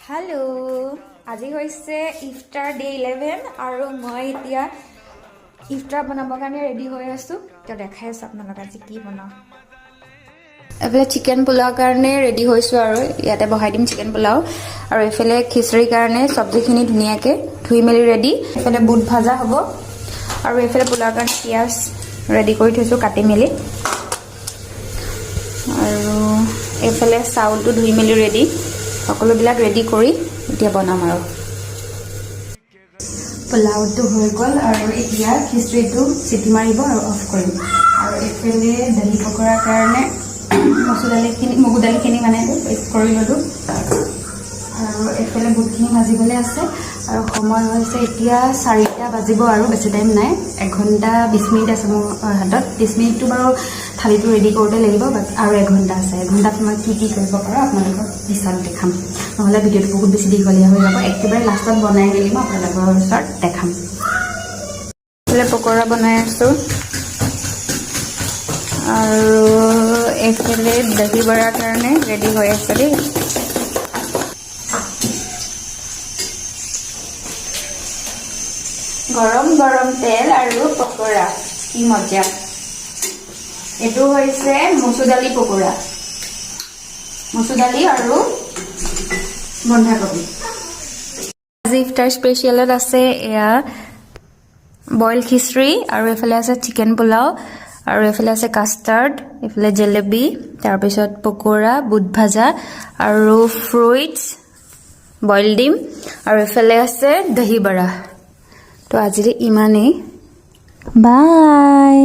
hello आज হৈছে iftar day 11 আৰু মই এতিয়া ইফতাৰ বনাবৰ কাৰণে ৰেডি হৈ আছো তো দেখাই আছো আপোনালোক আজি কি বনাও এফালে চিকেন পোলাও কাৰণে ৰেডি হৈছো আৰু ইয়াতে বহাই দিম চিকেন পোলাও আৰু এফালে খিচৰি কাৰণে সবজিখিনি ধুনিয়াকে ধুই মেলি ৰেডি এফালে বুট ভাজা হ'ব আৰু এফালে পোলাও কাৰণে পিয়াজ ৰেডি কৰি থৈছো কাটি মেলি আৰু এফালে চাউলটো ধুই মেলি ৰেডি সকলো বিলাক ৰেডি কৰি এতিয়া বনাম আৰু পোলাওটো হৈ গল আৰু এতিয়া খিচৰিটো সিটি মাৰিব আৰু অফ কৰিম আৰু এফালে দালি পকৰাৰ কাৰণে মগু দালিখিনি মানে পেষ্ট কৰি ললো আৰু এফালে বুটখিনি ভাজিবলৈ আছে আৰু সময় হৈছে এতিয়া 4টা বাজিব আৰু বেছি টাইম নাই 1 ঘণ্টা 20 মিনিট আছে মোৰ হাতত 30 মিনিটটো বাৰু থালিটো ৰেডি কৰোতে লাগিব আৰু 1 ঘণ্টা আছে 1 ঘণ্টাত মই কি কৰিব পাৰো আপোনালোকক পিছত দেখাম নহলে ভিডিওটো বহুত বেছি দীঘলীয়া হৈ যাব একেবাৰে লাষ্টত বনাই মেলি মই আপোনালোকৰ ওচৰত দেখাম এফালে পকৰা বনাই আছো আৰু এফালে দহি বৰাৰ কাৰণে ৰেডি হৈ আছে দেই গৰম গৰম তেল আৰু পকৰা কি মজা এটো হৈছে মসুৰ দালি পকৰা মসুৰ দালি আৰু বন্ধাকবি আজি ইফতাৰ স্পেশালত আছে এয়া বইল খিচৰি আৰু এফালে আছে চিকেন পোলাও আৰু এফালে আছে কাস্টাৰ্ড এফালে জেলেবি তাৰ পিছত পকৰা বুট ভাজা আৰু ফ্ৰুইটস বইল ডিম আৰু এফালে আছে দহি বৰা তো আজি ইমানেই বাই